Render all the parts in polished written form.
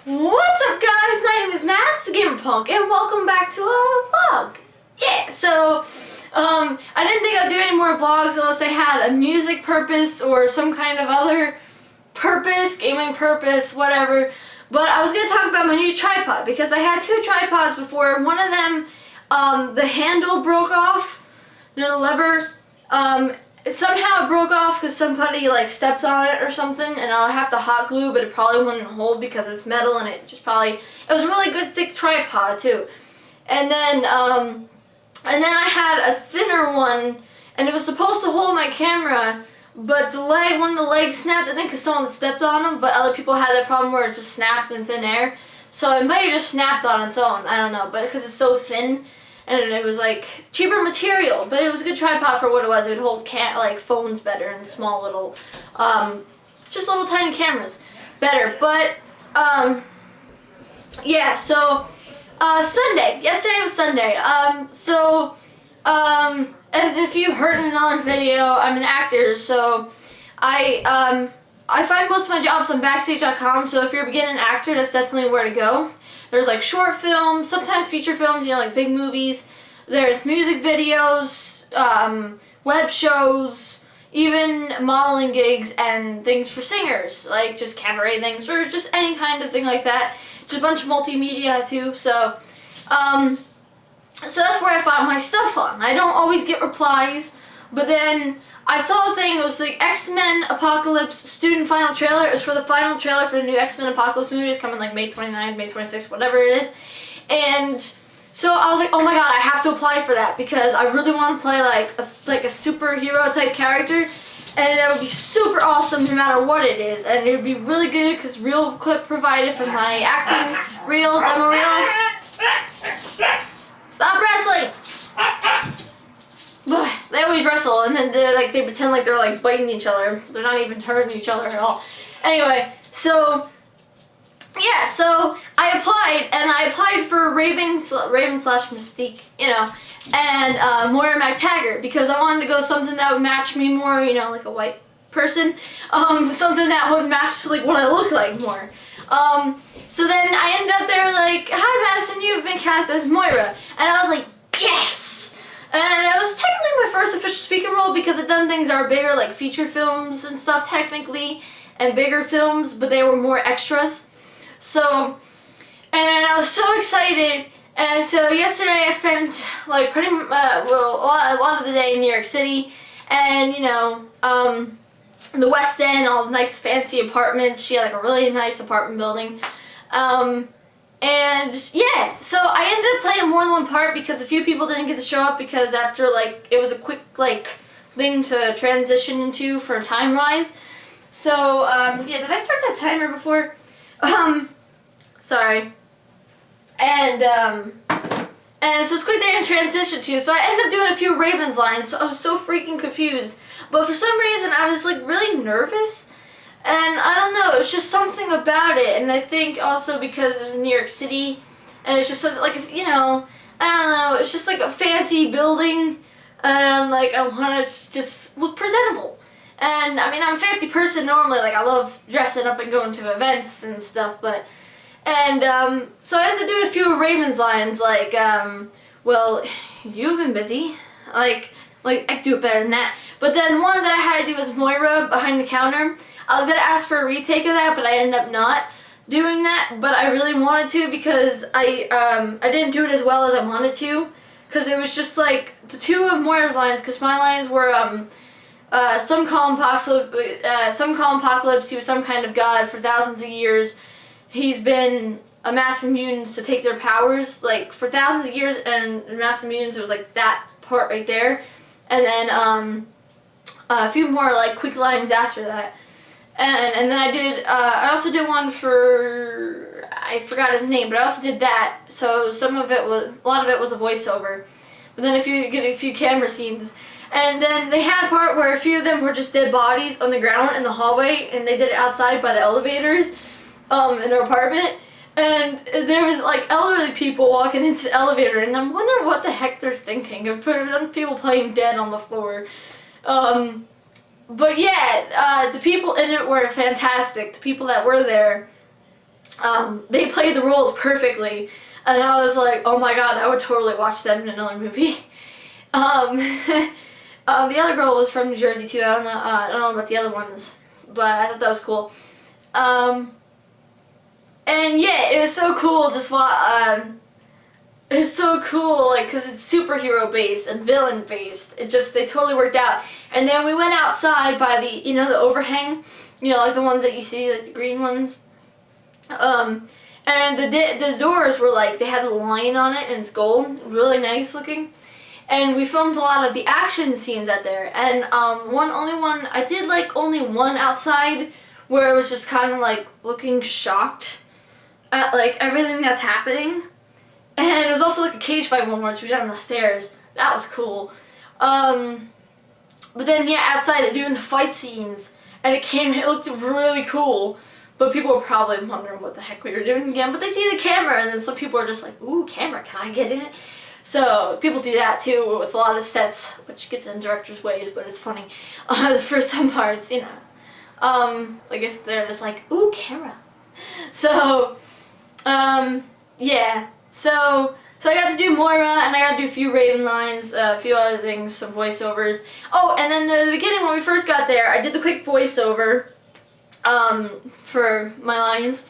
What's up, guys? My name is Matt, the Gamer Punk, and welcome back to a vlog. Yeah, so I didn't think I'd do any more vlogs unless they had a music purpose or some kind of other purpose, gaming purpose, whatever. But I was gonna talk about my new tripod because I had two tripods before. One of them, the handle broke off, the lever. Somehow it broke off because somebody like stepped on it or something, and I'll have to hot glue, but it probably wouldn't hold because it's metal, and it was a really good thick tripod too. And then I had a thinner one, and it was supposed to hold my camera, but one of the legs snapped, I think because someone stepped on them, but other people had that problem where it just snapped in thin air. So it might have just snapped on its own, I don't know, but because it's so thin. And it was like cheaper material, but it was a good tripod for what it was. It would hold like phones better and small little, just little tiny cameras better. But yeah. So Sunday. Yesterday was Sunday. As if you heard in another video, I'm an actor. So I find most of my jobs on Backstage.com. So if you're a beginning actor, that's definitely where to go. There's like short films, sometimes feature films, you know, like big movies. There's music videos, web shows, even modeling gigs and things for singers, like just cabaret things or just any kind of thing like that. Just a bunch of multimedia too. So that's where I find my stuff on. I don't always get replies, but then I saw a thing. It was like X-Men Apocalypse student final trailer. It was for the final trailer for the new X-Men Apocalypse movie. It's coming like May 29th, May 26th, whatever it is. And so I was like, oh my god, I have to apply for that because I really want to play like a superhero type character, and that would be super awesome no matter what it is. And it would be really good because reel clip provided from my acting reel, demo reel. Stop wrestling! They always wrestle, and then they pretend like they're like biting each other. They're not even hurting each other at all. Anyway, so yeah, so I applied for Raven slash Mystique, you know, and Moira MacTaggert because I wanted to go something that would match me more, you know, like a white person, something that would match like what I look like more. So then I ended up there like, hi Madison, you've been cast as Moira, and I was like, yes. And that was technically my first official speaking role because I've done things that are bigger, like feature films and stuff technically, and bigger films, but they were more extras. So, and I was so excited. And so yesterday I spent like a lot of the day in New York City, and you know, the West End, all the nice fancy apartments. She had like a really nice apartment building. And yeah, so I ended up playing more than one part because a few people didn't get to show up because after like, it was a quick like thing to transition into for time-wise. So, yeah, did I start that timer before? Sorry. And so it's quick thing to transition to, so I ended up doing a few Ravens lines, so I was so freaking confused. But for some reason, I was like really nervous. And I don't know, it was just something about it, and I think also because it was in New York City, and it's just like, you know, I don't know, it's just like a fancy building, and like I want to just look presentable. And I mean, I'm a fancy person normally, like I love dressing up and going to events and stuff, but, and so I ended up doing a few Ravens lines, like, well, you've been busy, like I could do it better than that. But then one that I had to do was Moira behind the counter. I was going to ask for a retake of that, but I ended up not doing that. But I really wanted to because I didn't do it as well as I wanted to. Because it was just like the two of Moira's lines, because my lines were some call him Apocalypse, he was some kind of god for thousands of years. He's been amassing mutants to take their powers, like for thousands of years, and amassing mutants, it was like that part right there. And then a few more like quick lines after that. And then I also did one for, I forgot his name, but I also did that, so a lot of it was a voiceover. But then if you get a few camera scenes, and then they had a part where a few of them were just dead bodies on the ground in the hallway, and they did it outside by the elevators, in their apartment, and there was like elderly people walking into the elevator, and I'm wondering what the heck they're thinking of putting people playing dead on the floor. But yeah, the people in it were fantastic. The people that were there they played the roles perfectly, and I was like, oh my god, I would totally watch them in another movie. The other girl was from New Jersey too. I don't know about the other ones, but I thought that was cool. And yeah, it was so cool. It was so cool, like, cause it's superhero based and villain based. They totally worked out. And then we went outside by the, the overhang, like the ones that you see, like the green ones. And the doors were like, they had a lion on it and it's gold, really nice looking. And we filmed a lot of the action scenes out there. And I did like only one outside where it was just kind of like looking shocked at like everything that's happening. And it was also like a cage fight one which we did on the stairs. That was cool. But then yeah, outside they're doing the fight scenes and it looked really cool. But people were probably wondering what the heck we were doing again. But they see the camera and then some people are just like, ooh, camera, can I get in it? So people do that too with a lot of sets, which gets in director's ways, but it's funny for some parts, like if they're just like, ooh, camera. So, yeah. So I got to do Moira, and I got to do a few Raven lines, a few other things, some voiceovers. Oh, and then the beginning when we first got there, I did the quick voiceover for my lines,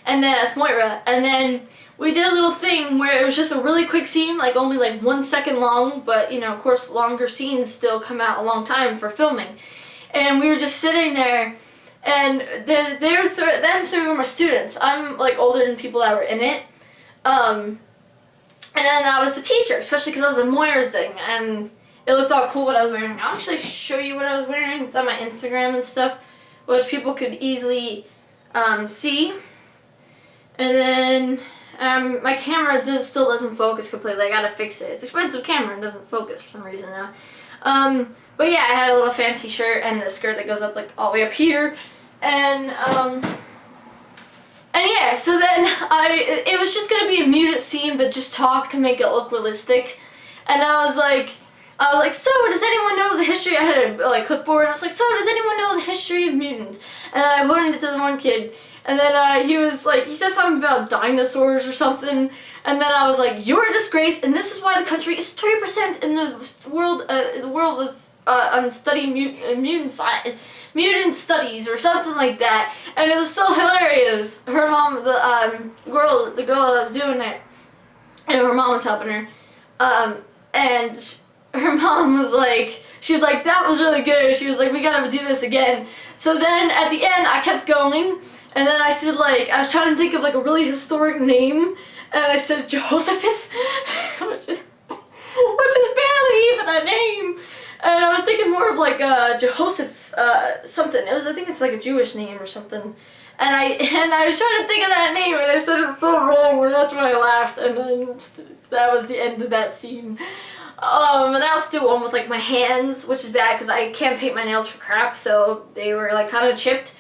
and then as Moira, and then we did a little thing where it was just a really quick scene, like only like 1 second long, but of course longer scenes still come out a long time for filming. And we were just sitting there, and them three were my students. I'm like older than people that were in it. And then I was the teacher, especially because I was in Moira's thing, and it looked all cool what I was wearing. I'll actually show you what I was wearing. It's on my Instagram and stuff, which people could easily see. And then my camera still doesn't focus completely. I gotta fix it. It's an expensive camera and doesn't focus for some reason now. But yeah, I had a little fancy shirt and a skirt that goes up like all the way up here, and yeah. So then it was just gonna be a muted scene, but just talk to make it look realistic. And I was like, so does anyone know the history? I had a clipboard, and I was like, so does anyone know the history of mutants? And I pointed it to the one kid. And then he was like, he said something about dinosaurs or something, and then I was like, you're a disgrace, and this is why the country is 3% in the world of studying mutant science, mutant studies or something like that, and it was so hilarious. Her mom, the girl that was doing it, and her mom was helping her, and her mom was like, she was like, that was really good. She was like, we gotta do this again. So then at the end, I kept going. And then I said, I was trying to think of a really historic name, and I said Jehoshaphat, which is barely even a name. And I was thinking more of Jehoshaphat something. I think it's like a Jewish name or something. And I was trying to think of that name, and I said it so wrong, and that's when I laughed. And then that was the end of that scene. And I also did one with my hands, which is bad because I can't paint my nails for crap, so they were kind of chipped.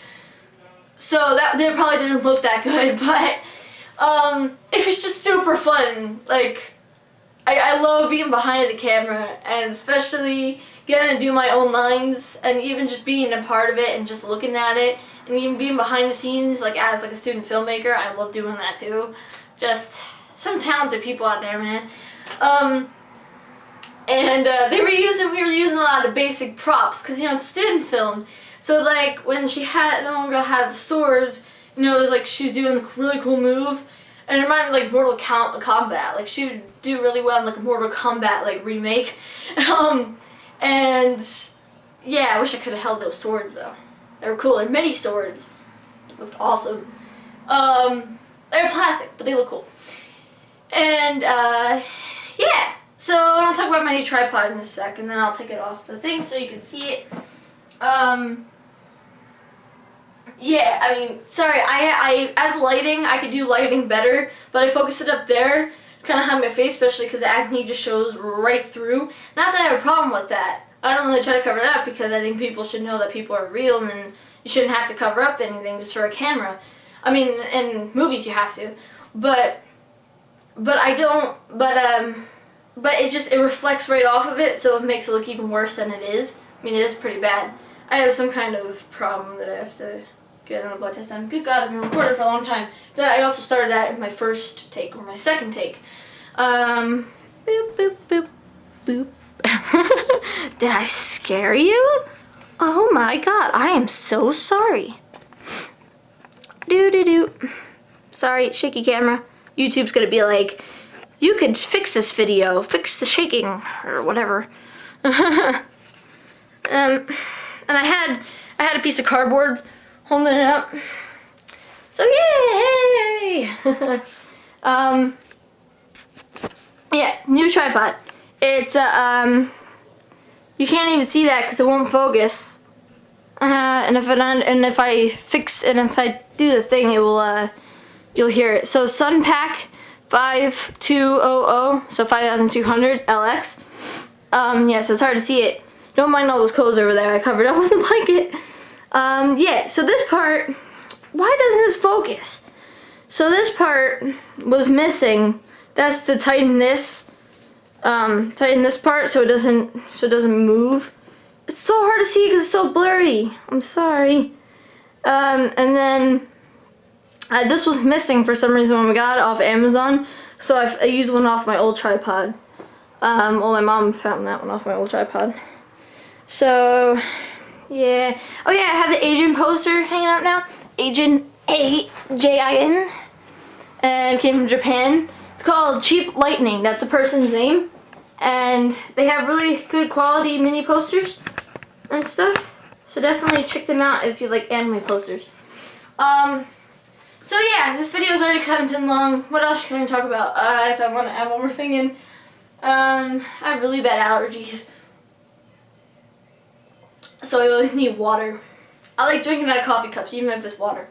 So that probably didn't look that good, but it was just super fun. I love being behind the camera, and especially getting to do my own lines, and even just being a part of it and just looking at it, and even being behind the scenes as a student filmmaker. I love doing that too. Just some talented people out there, man. And we were using a lot of basic props because it's student film. So when the one girl had the swords, it was she was doing a really cool move, and it reminded me of Mortal Kombat. She would do really well in a Mortal Kombat remake. And yeah, I wish I could have held those swords though. They were cool. They're mini swords. They looked awesome. They're plastic, but they look cool. And yeah. So I'll talk about my new tripod in a sec, and then I'll take it off the thing so you can see it. Yeah, I mean, sorry, as lighting, I could do lighting better, but I focus it up there, kind of hide my face, especially because the acne just shows right through. Not that I have a problem with that. I don't really try to cover it up because I think people should know that people are real, and you shouldn't have to cover up anything just for a camera. I mean, in movies you have to, but I don't, but it reflects right off of it, so it makes it look even worse than it is. I mean, it is pretty bad. I have some kind of problem that I have to get another blood test done. Good God, I've been recording for a long time. But I also started that in my first take, or my second take. Boop, boop, boop, boop. Did I scare you? Oh my God, I am so sorry. Doo-doo-doo. Sorry, shaky camera. YouTube's gonna be like, you could fix this video, fix the shaking, or whatever. And I had a piece of cardboard holding it up. So yay! Yeah, new tripod. It's you can't even see that because it won't focus. And if I do the thing, it will you'll hear it. So Sunpack 5200, so 5200 LX. Yeah, so it's hard to see it. Don't mind all those clothes over there. I covered up with a blanket. Yeah, so this part, why doesn't this focus? So this part was missing. That's to tighten this part so it doesn't move. It's so hard to see because it's so blurry. I'm sorry. And then this was missing for some reason when we got it off Amazon. So I used one off my old tripod. Well, my mom found that one off my old tripod. So, yeah. Oh yeah, I have the Asian poster hanging out now. Asian, A-J-I-N. And it came from Japan. It's called Cheap Lightning. That's the person's name. And they have really good quality mini posters and stuff. So definitely check them out if you like anime posters. So yeah, this video's already kind of been long. What else can I talk about? If I want to add one more thing in. I have really bad allergies. So I always need water. I like drinking out of coffee cups, even if it's water.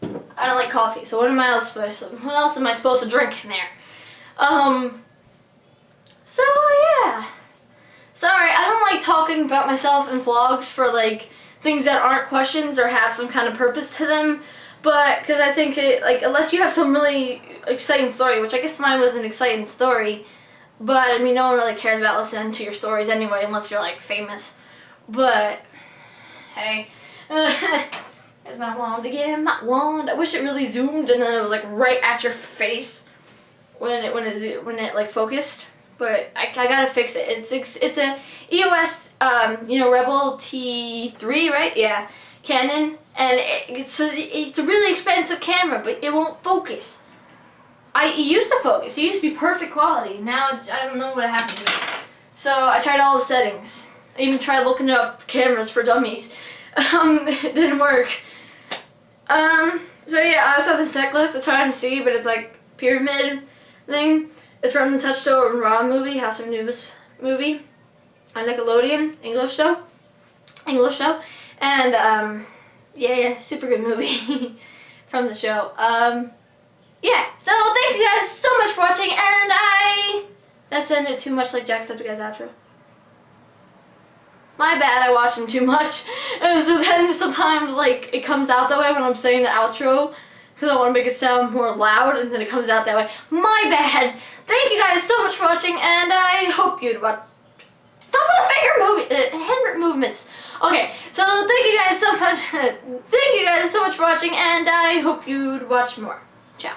I don't like coffee, so what else am I supposed to drink in there? So yeah. Sorry, I don't like talking about myself in vlogs for like things that aren't questions or have some kind of purpose to them. But, because I think it, like, unless you have some really exciting story, which I guess mine was an exciting story, but, I mean, no one really cares about listening to your stories anyway, unless you're, like, famous. But, hey. There's my wand again, my wand. I wish it really zoomed and then it was, like, right at your face when it like, focused. But I gotta fix it. It's a EOS, Rebel T3, right? Yeah, Canon. And it's a really expensive camera, but it won't focus. It used to focus. It used to be perfect quality. Now I don't know what happened to it. So I tried all the settings. I even tried looking up cameras for dummies. It didn't work. So yeah, I also have this necklace. It's hard to see, but it's like pyramid thing. It's from the Touchstone Raw movie, House of Anubis movie, on Nickelodeon, English show. And yeah, super good movie from the show. Yeah, so thank you guys so much for watching, and that sounded too much like Jacksepticeye's outro. My bad, I watch him too much. And so then sometimes like it comes out that way when I'm saying the outro, because I want to make it sound more loud, and then it comes out that way. My bad. Thank you guys so much for watching, and I hope you'd watch. Stop with the hand movements. Okay, so thank you guys so much. Thank you guys so much for watching, and I hope you'd watch more. Ciao.